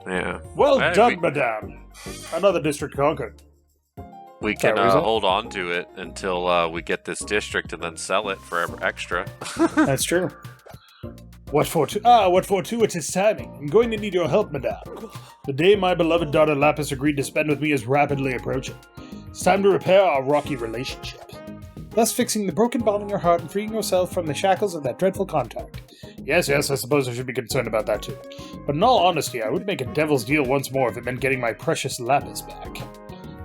Yeah. Well done, madame. Another district conquered. We can hold on to it until we get this district and then sell it for extra. That's true. What fortuitous timing. I'm going to need your help, madame. The day my beloved daughter Lapis agreed to spend with me is rapidly approaching. It's time to repair our rocky relationship, thus fixing the broken bond in your heart and freeing yourself from the shackles of that dreadful contract. Yes, I suppose I should be concerned about that too. But in all honesty, I would make a devil's deal once more if it meant getting my precious Lapis back.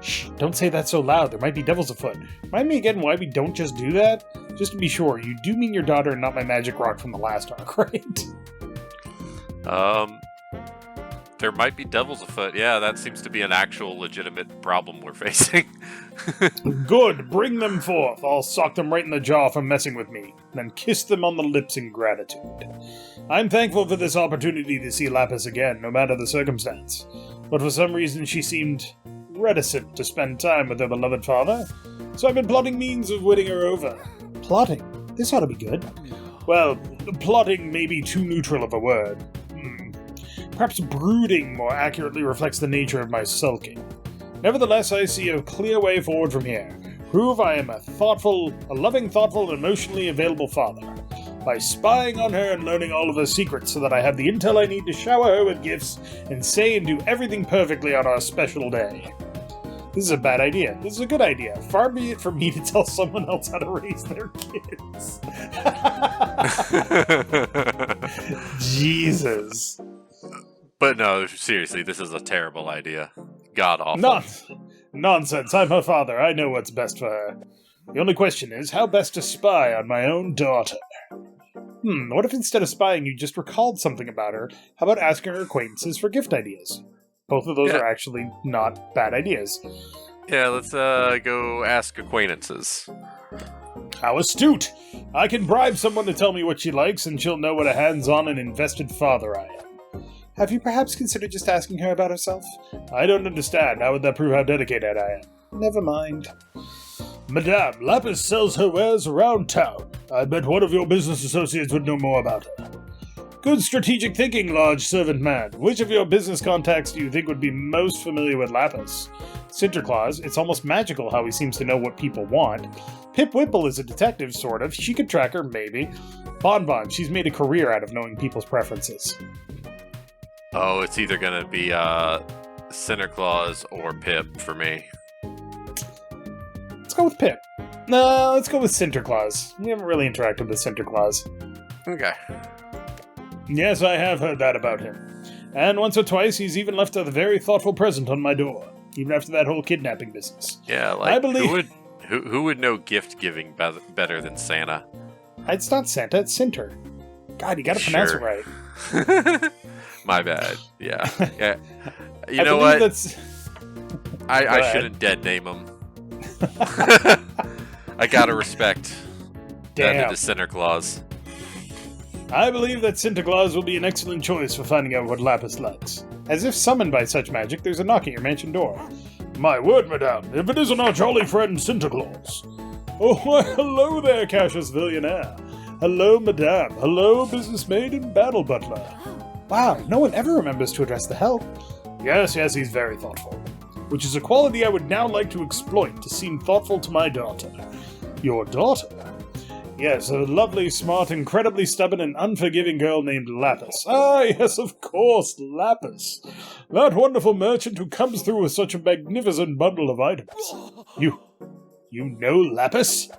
Shh, don't say that so loud. There might be devils afoot. Remind me again why we don't just do that? Just to be sure, you do mean your daughter and not my magic rock from the last arc, right? There might be devils afoot. Yeah, that seems to be an actual legitimate problem we're facing. Good, bring them forth. I'll sock them right in the jaw for messing with me, then kiss them on the lips in gratitude. I'm thankful for this opportunity to see Lapis again, no matter the circumstance. But for some reason she seemed reticent to spend time with her beloved father, so I've been plotting means of winning her over. Plotting? This ought to be good. Well, plotting may be too neutral of a word. Perhaps brooding more accurately reflects the nature of my sulking. Nevertheless, I see a clear way forward from here. Prove I am a loving, thoughtful, and emotionally available father, by spying on her and learning all of her secrets so that I have the intel I need to shower her with gifts and say and do everything perfectly on our special day. This is a bad idea. This is a good idea. Far be it from me to tell someone else how to raise their kids. Jesus. But no, seriously, this is a terrible idea. God awful. Nonsense. I'm her father. I know what's best for her. The only question is, how best to spy on my own daughter? What if instead of spying you just recalled something about her? How about asking her acquaintances for gift ideas? Both of those are actually not bad ideas. Yeah, let's go ask acquaintances. How astute! I can bribe someone to tell me what she likes, and she'll know what a hands-on and invested father I am. Have you perhaps considered just asking her about herself? I don't understand. How would that prove how dedicated I am? Never mind. Madame, Lapis sells her wares around town. I bet one of your business associates would know more about her. Good strategic thinking, large servant man. Which of your business contacts do you think would be most familiar with Lapis? Sinterklaas, it's almost magical how he seems to know what people want. Pip Whipple is a detective, sort of. She could track her, maybe. Bonbon, she's made a career out of knowing people's preferences. Oh, it's either gonna be Sinterklaas or Pip for me. Let's go with Pip. No, let's go with Sinterklaas. We haven't really interacted with Sinterklaas. Okay. Yes, I have heard that about him. And once or twice he's even left a very thoughtful present on my door, even after that whole kidnapping business. Yeah, like, I believe... who would know gift-giving better than Santa? It's not Santa, it's Sinter. God, you gotta pronounce it right. My bad. Yeah. Yeah. You know what? I shouldn't dead name him. I gotta respect that it is Sinterklaas. I believe that Sinterklaas will be an excellent choice for finding out what Lapis likes. As if summoned by such magic, there's a knock at your mansion door. My word, madame, if it isn't our jolly friend Sinterklaas. Oh, why, hello there, Cassius Villionaire. Hello, madame. Hello, business maid and battle butler. Wow, no one ever remembers to address the help. Yes, he's very thoughtful. Which is a quality I would now like to exploit to seem thoughtful to my daughter. Your daughter? Yes, a lovely, smart, incredibly stubborn and unforgiving girl named Lapis. Ah, yes, of course, Lapis. That wonderful merchant who comes through with such a magnificent bundle of items. You know Lapis?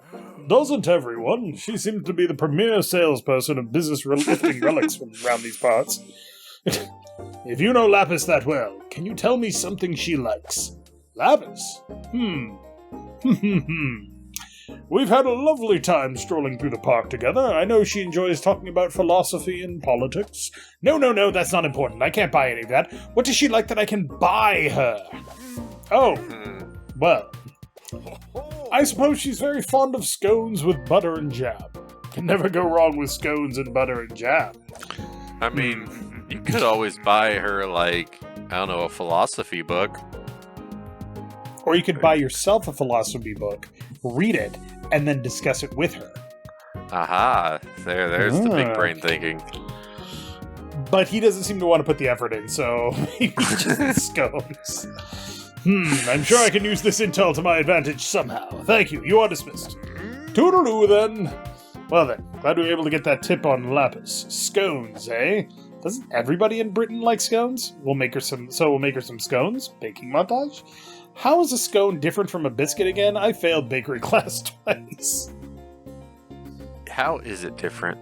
Doesn't everyone? She seems to be the premier salesperson of business-lifting relics from around these parts. If you know Lapis that well, can you tell me something she likes? Lapis? We've had a lovely time strolling through the park together. I know she enjoys talking about philosophy and politics. No, that's not important. I can't buy any of that. What does she like that I can buy her? Oh, well, I suppose she's very fond of scones with butter and jam. Can never go wrong with scones and butter and jam. I mean, you could always buy her, like, I don't know, a philosophy book. Or you could buy yourself a philosophy book, read it, and then discuss it with her. Aha, there's the big brain thinking. But he doesn't seem to want to put the effort in, so maybe just scones. I'm sure I can use this intel to my advantage somehow. Thank you. You are dismissed. Toodaloo, then. Well then, glad we were able to get that tip on Lapis. Scones, eh? Doesn't everybody in Britain like scones? We'll make her some scones. Baking montage. How is a scone different from a biscuit again? I failed bakery class twice. How is it different?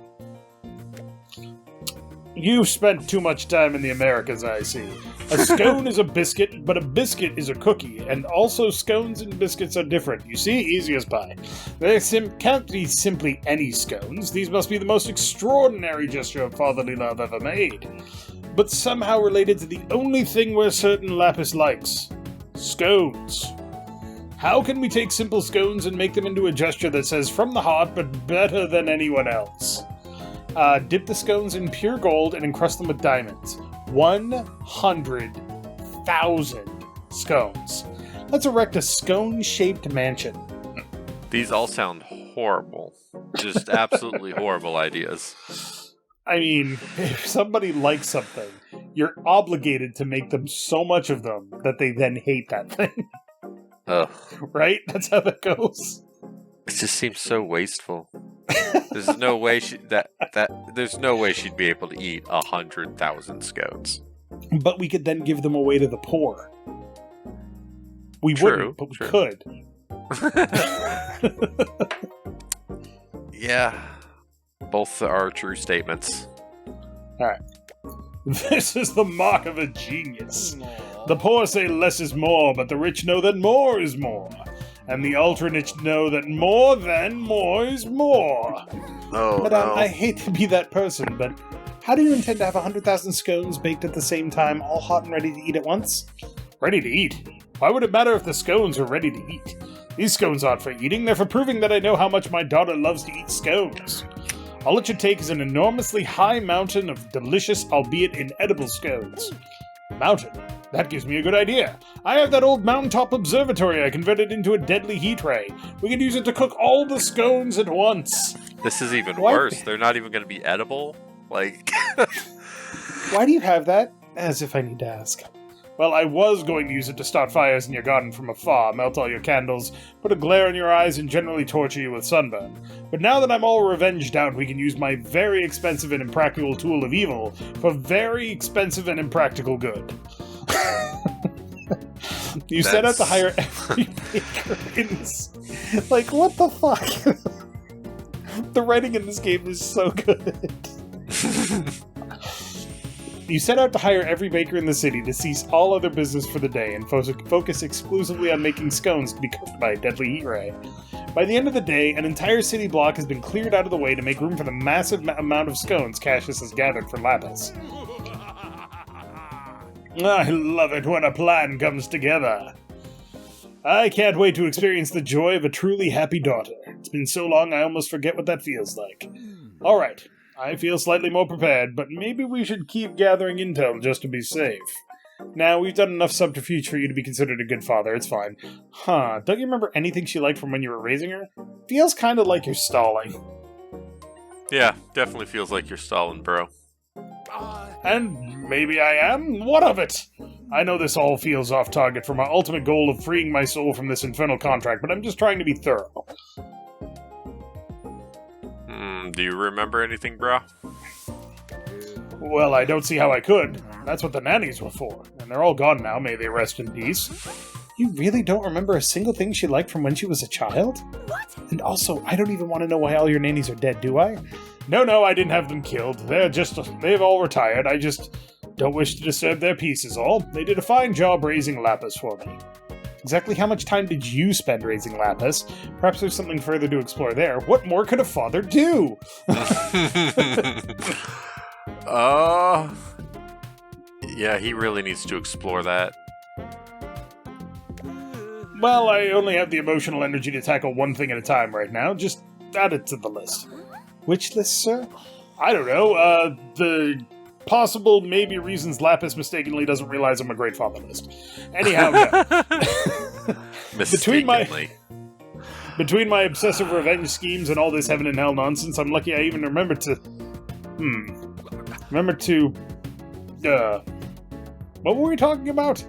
You've spent too much time in the Americas, I see. A scone is a biscuit, but a biscuit is a cookie, and also scones and biscuits are different. You see? Easy as pie. There can't be simply any scones. These must be the most extraordinary gesture of fatherly love ever made. But somehow related to the only thing we're certain Lapis likes. Scones. How can we take simple scones and make them into a gesture that says from the heart, but better than anyone else? Dip the scones in pure gold and encrust them with diamonds. 100,000 scones. Let's erect a scone-shaped mansion. These all sound horrible. Just absolutely horrible ideas. I mean, if somebody likes something, you're obligated to make them so much of them that they then hate that thing. Ugh. Right? That's how that goes. It just seems so wasteful. There's no way there's no way she'd be able to eat 100,000 scones. But we could then give them away to the poor. We True, wouldn't, but we true. could. Yeah. Both are true statements. Alright. This is the mark of a genius. The poor say less is more, but the rich know that more is more. And the alternates know that more than more is more. Oh, Madame, no. I hate to be that person, but how do you intend to have 100,000 scones baked at the same time, all hot and ready to eat at once? Ready to eat? Why would it matter if the scones are ready to eat? These scones aren't for eating, they're for proving that I know how much my daughter loves to eat scones. All it should take is an enormously high mountain of delicious, albeit inedible scones. Mountain? That gives me a good idea. I have that old mountaintop observatory I converted into a deadly heat ray. We can use it to cook all the scones at once. This is even Why- worse. They're not even going to be edible. Like, Why do you have that? As if I need to ask. Well, I was going to use it to start fires in your garden from afar, melt all your candles, put a glare in your eyes, and generally torture you with sunburn. But now that I'm all revenged out, we can use my very expensive and impractical tool of evil for very expensive and impractical good. You set out to hire every baker in this. Like, what the fuck? The writing in this game is so good. You set out to hire every baker in the city to cease all other business for the day and focus exclusively on making scones to be cooked by a deadly heat ray. By the end of the day, an entire city block has been cleared out of the way to make room for the massive amount of scones Cassius has gathered for Lapis. I love it when a plan comes together. I can't wait to experience the joy of a truly happy daughter. It's been so long I almost forget what that feels like. Alright, I feel slightly more prepared, but maybe we should keep gathering intel just to be safe. Now, we've done enough subterfuge for you to be considered a good father, it's fine. Huh, don't you remember anything she liked from when you were raising her? Feels kinda like you're stalling. yeah, definitely feels like you're stalling, bro. And maybe I am? What of it? I know this all feels off target for my ultimate goal of freeing my soul from this infernal contract, but I'm just trying to be thorough. Do you remember anything, bro? Well, I don't see how I could. That's what the nannies were for. And they're all gone now, may they rest in peace. You really don't remember a single thing she liked from when she was a child? What? And also, I don't even want to know why all your nannies are dead, do I? No, I didn't have them killed. They've all retired. I just don't wish to disturb their peace is all. They did a fine job raising Lapis for me. Exactly how much time did you spend raising Lapis? Perhaps there's something further to explore there. What more could a father do? Yeah, he really needs to explore that. Well, I only have the emotional energy to tackle one thing at a time right now. Just add it to the list. Which list, sir? I don't know. The possible maybe reasons Lapis mistakenly doesn't realize I'm a great father list. Anyhow, yeah. Mistakenly. Between my obsessive revenge schemes and all this heaven and hell nonsense, I'm lucky I even remembered to What were we talking about?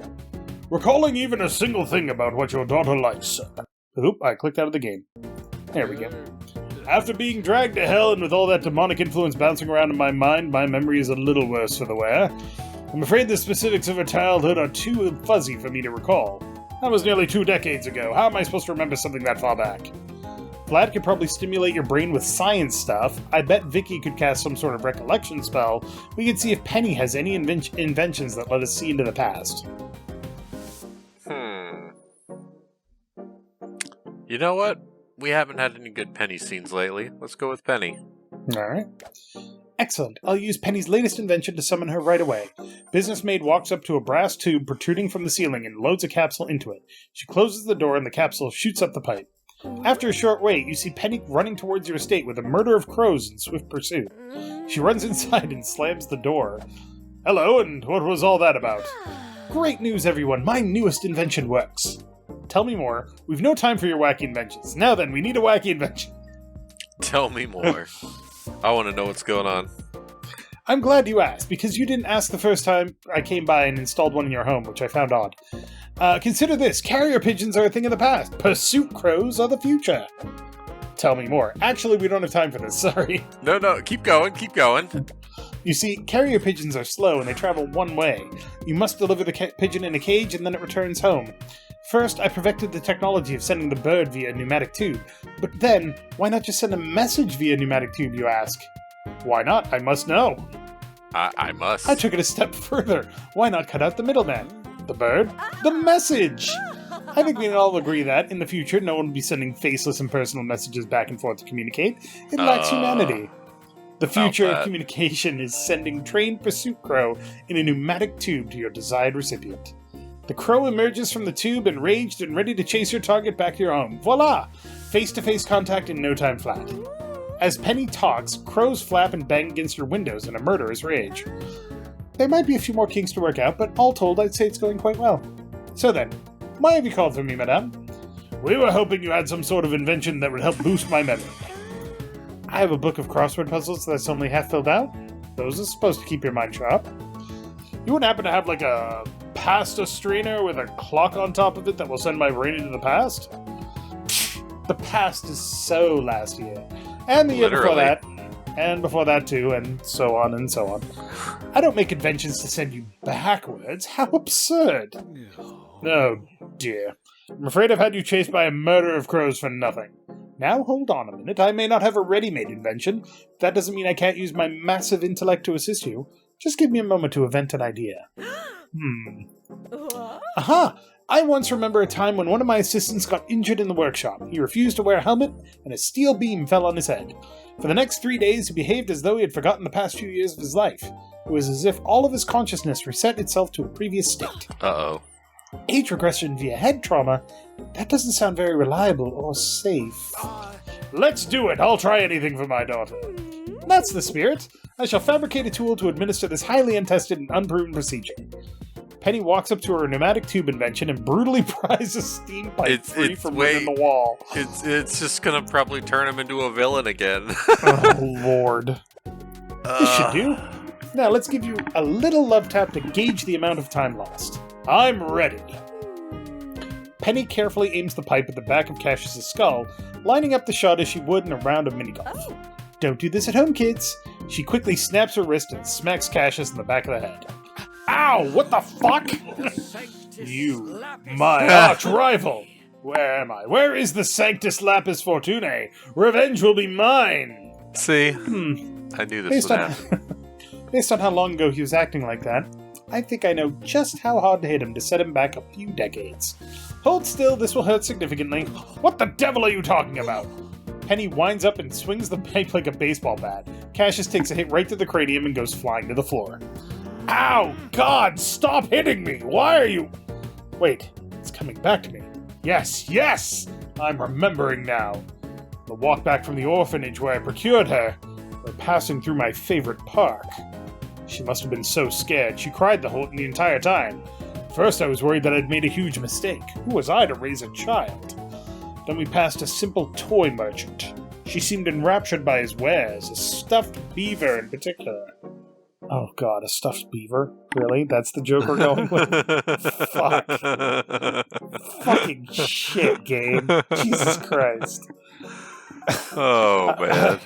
Recalling even a single thing about what your daughter likes, sir. Oop, I clicked out of the game. There we go. After being dragged to hell and with all that demonic influence bouncing around in my mind, my memory is a little worse for the wear. I'm afraid the specifics of her childhood are too fuzzy for me to recall. That was nearly 2 decades ago. How am I supposed to remember something that far back? Vlad could probably stimulate your brain with science stuff. I bet Vicky could cast some sort of recollection spell. We could see if Penny has any inventions that let us see into the past. You know what? We haven't had any good Penny scenes lately. Let's go with Penny. Alright. Excellent. I'll use Penny's latest invention to summon her right away. Business maid walks up to a brass tube protruding from the ceiling and loads a capsule into it. She closes the door and the capsule shoots up the pipe. After a short wait, you see Penny running towards your estate with a murder of crows in swift pursuit. She runs inside and slams the door. Hello, and what was all that about? Great news, everyone! My newest invention works! Tell me more. We've no time for your wacky inventions. Now then, we need a wacky invention. Tell me more. I want to know what's going on. I'm glad you asked, because you didn't ask the first time I came by and installed one in your home, which I found odd. Consider this. Carrier pigeons are a thing of the past. Pursuit crows are the future. Tell me more. Actually, we don't have time for this. Sorry. No. Keep going. You see, carrier pigeons are slow and they travel one way. You must deliver the pigeon in a cage and then it returns home. First, I perfected the technology of sending the bird via a pneumatic tube. But then, why not just send a message via pneumatic tube, you ask? Why not? I must know. I must. I took it a step further. Why not cut out the middleman? The bird? The message! I think we can all agree that, in the future, no one will be sending faceless impersonal messages back and forth to communicate. It lacks humanity. The future of communication is sending trained pursuit crow in a pneumatic tube to your desired recipient. The crow emerges from the tube enraged and ready to chase your target back to your home. Voila! Face-to-face contact in no time flat. As Penny talks, crows flap and bang against your windows in a murderous rage. There might be a few more kinks to work out, but all told, I'd say it's going quite well. So then, why have you called for me, madame? We were hoping you had some sort of invention that would help boost my memory. I have a book of crossword puzzles that's only half filled out. Those are supposed to keep your mind sharp. You wouldn't happen to have like a pasta strainer with a clock on top of it that will send my brain into the past? The past is so last year. And the year before that. And before that too, and so on and so on. I don't make inventions to send you backwards. How absurd. Oh dear. I'm afraid I've had you chased by a murder of crows for nothing. Now hold on a minute. I may not have a ready-made invention. That doesn't mean I can't use my massive intellect to assist you. Just give me a moment to invent an idea. Aha! I once remember a time when one of my assistants got injured in the workshop. He refused to wear a helmet, and a steel beam fell on his head. For the next 3 days, he behaved as though he had forgotten the past few years of his life. It was as if all of his consciousness reset itself to a previous state. Uh-oh. Age regression via head trauma? That doesn't sound very reliable or safe. Let's do it! I'll try anything for my daughter. That's the spirit. I shall fabricate a tool to administer this highly untested and unproven procedure. Penny walks up to her pneumatic tube invention and brutally pries a steam pipe free from within the wall. It's just gonna probably turn him into a villain again. Oh, Lord. This should do. Now, let's give you a little love tap to gauge the amount of time lost. I'm ready. Penny carefully aims the pipe at the back of Cassius's skull, lining up the shot as she would in a round of mini-golf. Don't do this at home, kids. She quickly snaps her wrist and smacks Cassius in the back of the head. Ow! What the fuck? You, my arch-rival! Where am I? Where is the Sanctus Lapis Fortunae? Revenge will be mine! See? I knew this would happen. Based on how long ago he was acting like that, I think I know just how hard to hit him to set him back a few decades. Hold still, this will hurt significantly. What the devil are you talking about? Penny winds up and swings the pipe like a baseball bat. Cassius takes a hit right to the cranium and goes flying to the floor. Ow! God, stop hitting me! Why are you... Wait, it's coming back to me. Yes! I'm remembering now. The walk back from the orphanage where I procured her. We're passing through my favorite park. She must have been so scared, she cried the entire time. First I was worried that I'd made a huge mistake. Who was I to raise a child? Then we passed a simple toy merchant. She seemed enraptured by his wares, a stuffed beaver in particular. Oh god, a stuffed beaver? Really? That's the joke we're going with? Fuck. Fucking shit, game. Jesus Christ. Oh, man.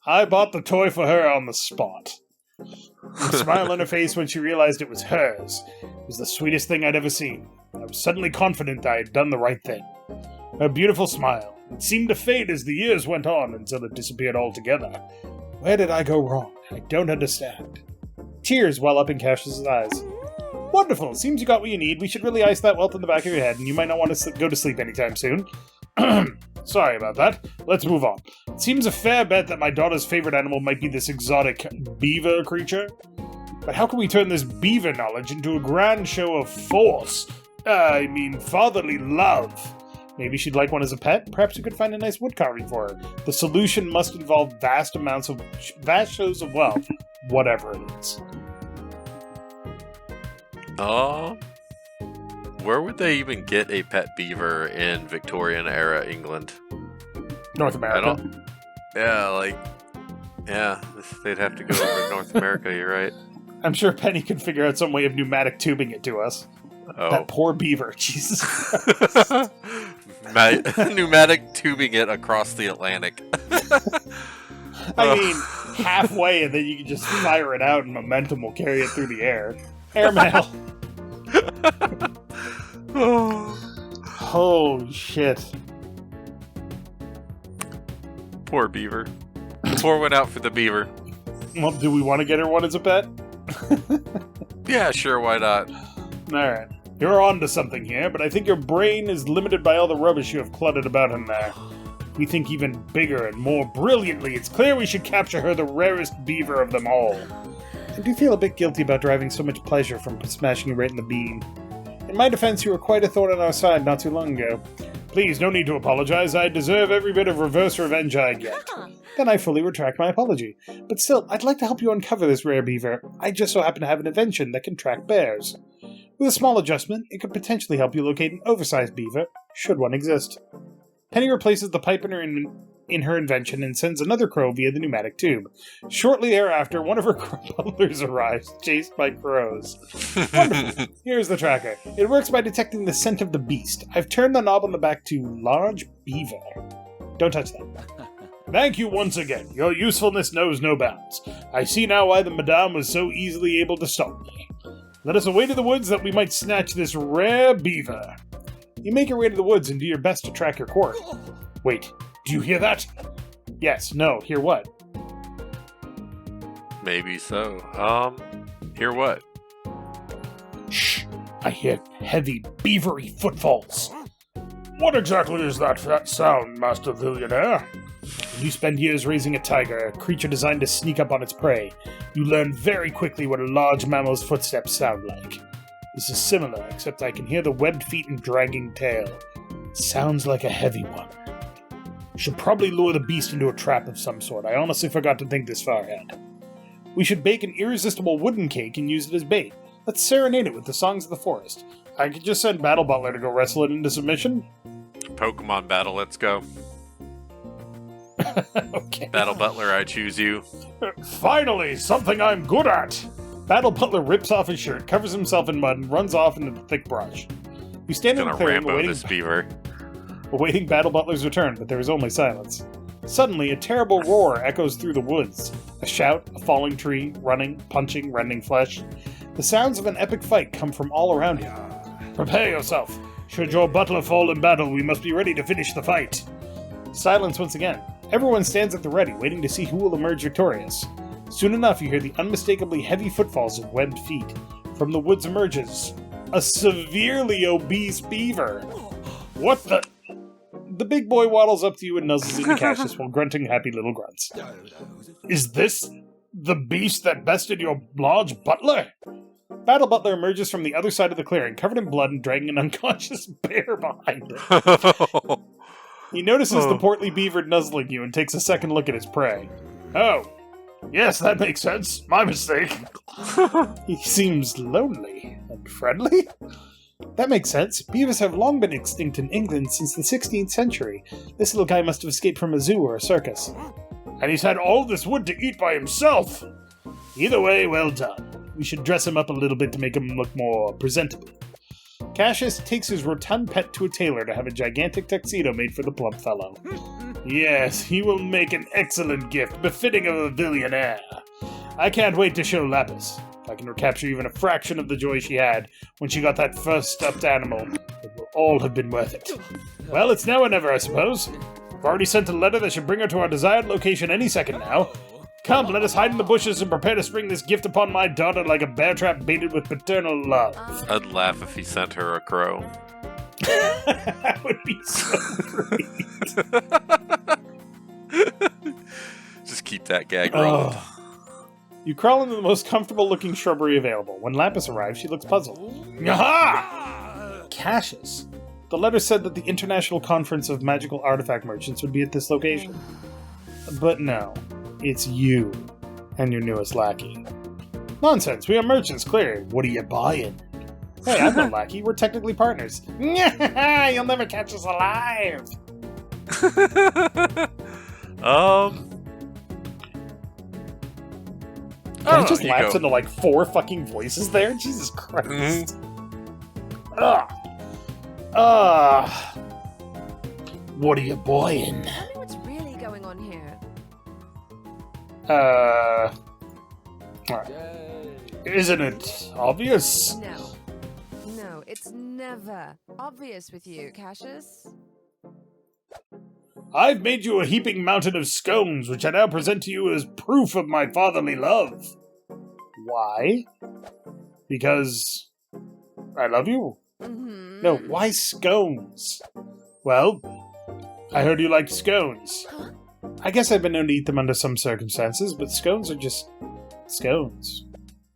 I bought the toy for her on the spot. A smile on her face when she realized it was hers. It was the sweetest thing I'd ever seen. I was suddenly confident I had done the right thing. Her beautiful smile. It seemed to fade as the years went on until it disappeared altogether. Where did I go wrong? I don't understand. Tears well up in Cash's eyes. Wonderful. Seems you got what you need. We should really ice that welt in the back of your head, and you might not want to go to sleep anytime soon. Sorry about that. Let's move on. It seems a fair bet that my daughter's favorite animal might be this exotic beaver creature. But how can we turn this beaver knowledge into a grand show of force? Fatherly love. Maybe she'd like one as a pet? Perhaps we could find a nice wood carving for her. The solution must involve vast shows of wealth. Whatever it is. Where would they even get a pet beaver in Victorian era England? North America. They'd have to go over to North America, you're right. I'm sure Penny could figure out some way of pneumatic tubing it to us. Oh. That poor beaver, Jesus Christ. Pneumatic tubing it across the Atlantic. I mean, halfway, and then you can just fire it out and momentum will carry it through the air. Airmail. Oh, shit. Poor beaver. Pour one out for the beaver. Well, do we want to get her one as a pet? Yeah, sure, why not? Alright. You're on to something here, but I think your brain is limited by all the rubbish you have cluttered about in there. We think even bigger and more brilliantly. It's clear we should capture her, the rarest beaver of them all. I do feel a bit guilty about deriving so much pleasure from smashing you right in the bean. In my defense, you were quite a thorn on our side not too long ago. Please, no need to apologize. I deserve every bit of reverse revenge I get. Then I fully retract my apology. But still, I'd like to help you uncover this rare beaver. I just so happen to have an invention that can track bears. With a small adjustment, it could potentially help you locate an oversized beaver, should one exist. Penny replaces the pipe in her invention and sends another crow via the pneumatic tube. Shortly thereafter, one of her crow butlers arrives, chased by crows. Wonderful. Here's the tracker. It works by detecting the scent of the beast. I've turned the knob on the back to large beaver. Don't touch that. Thank you once again. Your usefulness knows no bounds. I see now why the madame was so easily able to stop me. Let us away to the woods that we might snatch this rare beaver. You make your way to the woods and do your best to track your course. Wait, do you hear that? Yes, no, hear what? Maybe so. Hear what? Shh, I hear heavy, beavery footfalls. What exactly is that sound, Master Billionaire? When you spend years raising a tiger, a creature designed to sneak up on its prey, you learn very quickly what a large mammal's footsteps sound like. This is similar, except I can hear the webbed feet and dragging tail. It sounds like a heavy one. Should probably lure the beast into a trap of some sort. I honestly forgot to think this far ahead. We should bake an irresistible wooden cake and use it as bait. Let's serenade it with the songs of the forest. I could just send Battle Butler to go wrestle it into submission. Pokemon battle, let's go. Okay. Battle Butler, I choose you. Finally, something I'm good at! Battle Butler rips off his shirt, covers himself in mud, and runs off into the thick brush. We stand in the clearing Rambo this beaver. awaiting Battle Butler's return, but there is only silence. Suddenly, a terrible roar echoes through the woods. A shout, a falling tree, running, punching, rending flesh. The sounds of an epic fight come from all around you. Prepare yourself. Should your butler fall in battle, we must be ready to finish the fight. Silence once again. Everyone stands at the ready, waiting to see who will emerge victorious. Soon enough, you hear the unmistakably heavy footfalls of webbed feet. From the woods emerges a severely obese beaver. What the... The big boy waddles up to you and nuzzles into Cassius while grunting happy little grunts. Is this the beast that bested your large butler? Battle Butler emerges from the other side of the clearing, covered in blood and dragging an unconscious bear behind him. He notices the portly beaver nuzzling you and takes a second look at his prey. Oh, yes, that makes sense. My mistake. He seems lonely and friendly. That makes sense. Beavers have long been extinct in England since the 16th century. This little guy must have escaped from a zoo or a circus. And he's had all this wood to eat by himself! Either way, well done. We should dress him up a little bit to make him look more presentable. Cassius takes his rotund pet to a tailor to have a gigantic tuxedo made for the plump fellow. Yes, he will make an excellent gift, befitting of a billionaire. I can't wait to show Lapis. If I can recapture even a fraction of the joy she had when she got that first stuffed animal, it will all have been worth it. Well, it's now or never, I suppose. I've already sent a letter that should bring her to our desired location any second now. Come, let us hide in the bushes and prepare to spring this gift upon my daughter like a bear trap baited with paternal love. I'd laugh if he sent her a crow. That would be so great. Just keep that gag rolling. You crawl into the most comfortable-looking shrubbery available. When Lapis arrives, she looks puzzled. Aha! Cassius. The letter said that the International Conference of Magical Artifact Merchants would be at this location. But no. It's you and your newest lackey. Nonsense, we are merchants, clearly. What are you buying? Hey, I'm no lackey, we're technically partners. You'll never catch us alive! He just laughs into like 4 fucking voices there? Jesus Christ. What are you buying? Tell me what's really going on here. Isn't it obvious? No, it's never obvious with you, Cassius. I've made you a heaping mountain of scones, which I now present to you as proof of my fatherly love. Why? Because I love you? Mm-hmm. No, why scones? Well, I heard you liked scones. Huh? I guess I've been known to eat them under some circumstances, but scones are just scones.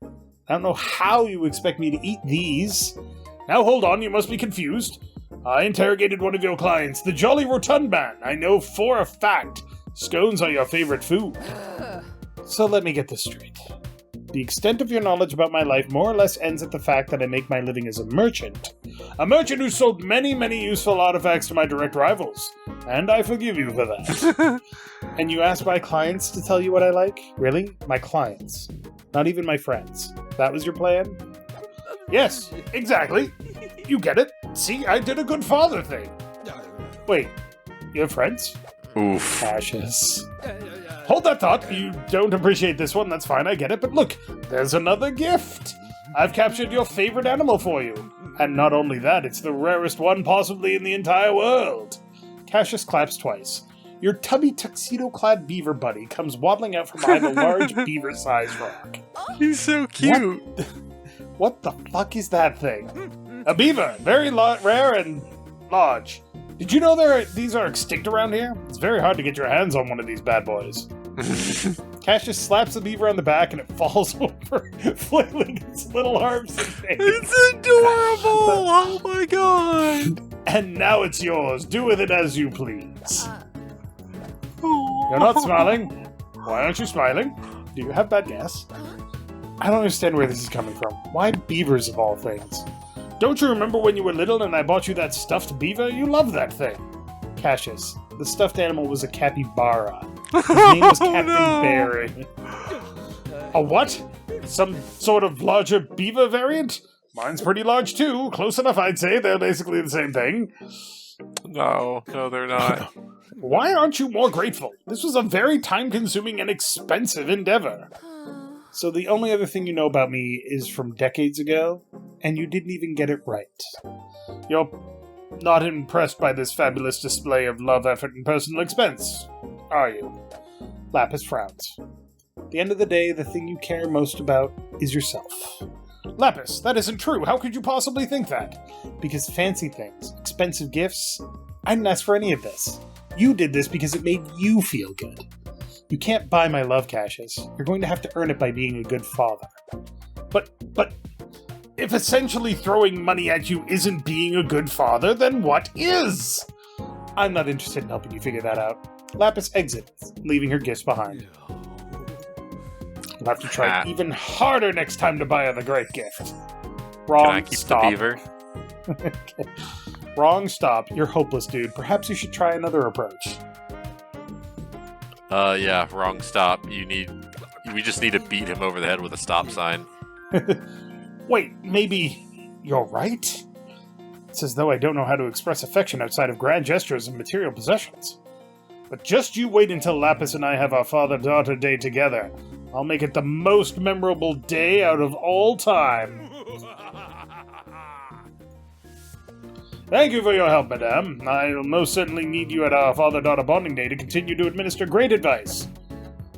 I don't know how you expect me to eat these. Now hold on, you must be confused. I interrogated one of your clients, the Jolly Rotund Man. I know for a fact scones are your favorite food. So let me get this straight. The extent of your knowledge about my life more or less ends at the fact that I make my living as a merchant. A merchant who sold many, many useful artifacts to my direct rivals. And I forgive you for that. And you ask my clients to tell you what I like? Really? My clients. Not even my friends. That was your plan? Yes, exactly. You get it. See, I did a good father thing. Wait, you have friends? Oof. Cassius. Hold that thought. You don't appreciate this one, that's fine, I get it. But look, there's another gift. I've captured your favorite animal for you. And not only that, it's the rarest one possibly in the entire world. Cassius claps twice. Your tubby tuxedo-clad beaver buddy comes waddling out from behind a large beaver-sized rock. He's so cute. What the fuck is that thing? A beaver, very rare and large. Did you know these are extinct around here? It's very hard to get your hands on one of these bad boys. Cassius slaps the beaver on the back and it falls over, flailing its little arms and face. It's adorable! Oh my god! And now it's yours. Do with it as you please. You're not smiling. Why aren't you smiling? Do you have bad gas? I don't understand where this is coming from. Why beavers of all things? Don't you remember when you were little and I bought you that stuffed beaver? You loved that thing. Cassius, the stuffed animal was a capybara. His name was Captain Barry. A what? Some sort of larger beaver variant? Mine's pretty large too. Close enough, I'd say. They're basically the same thing. No, they're not. Why aren't you more grateful? This was a very time-consuming and expensive endeavor. So the only other thing you know about me is from decades ago, and you didn't even get it right. You're not impressed by this fabulous display of love, effort, and personal expense, are you? Lapis frowns. At the end of the day, the thing you care most about is yourself. Lapis, that isn't true. How could you possibly think that? Because fancy things, expensive gifts, I didn't ask for any of this. You did this because it made you feel good. You can't buy my love, Cassius. You're going to have to earn it by being a good father. But, if essentially throwing money at you isn't being a good father, then what is? I'm not interested in helping you figure that out. Lapis exits, leaving her gifts behind. You'll have to try even harder next time to buy her the great gift. Wrong. Can I keep stop. the beaver? Okay. Wrong stop. You're hopeless, dude. Perhaps you should try another approach. Yeah, wrong stop. You we just need to beat him over the head with a stop sign. Wait, maybe you're right? It's as though I don't know how to express affection outside of grand gestures and material possessions. But just you wait until Lapis and I have our father-daughter day together. I'll make it the most memorable day out of all time. Thank you for your help, madame. I'll most certainly need you at our father-daughter bonding day to continue to administer great advice.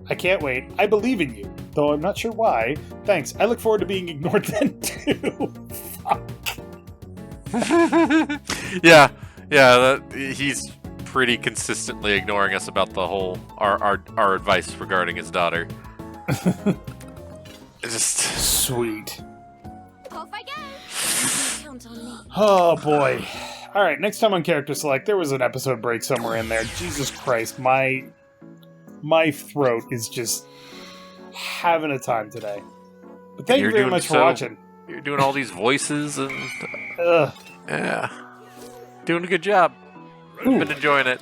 I can't wait. I believe in you, though I'm not sure why. Thanks. I look forward to being ignored then, too. Fuck. Yeah, he's pretty consistently ignoring us about the whole our advice regarding his daughter. Just sweet. Off I go. Count on me. Oh boy. All right, next time on Character Select, there was an episode break somewhere in there. Jesus Christ, my throat is just having a time today. But thank you very much for watching. You're doing all these voices and yeah, doing a good job. Ooh. Been enjoying it.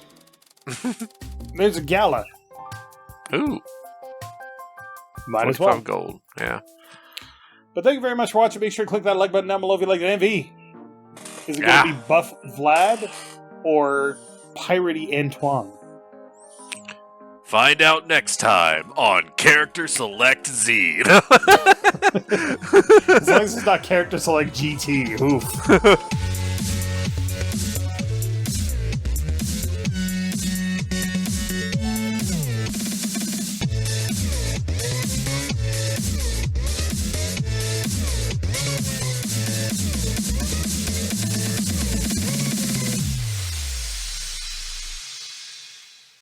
There's a gala. Ooh. Might as well. Gold. Yeah. But thank you very much for watching. Make sure to click that like button down below if you like an MV. Is it going to be Buff Vlad or Piratey Antoine? Find out next time on Character Select Z. As long as it's not Character Select GT. Oof.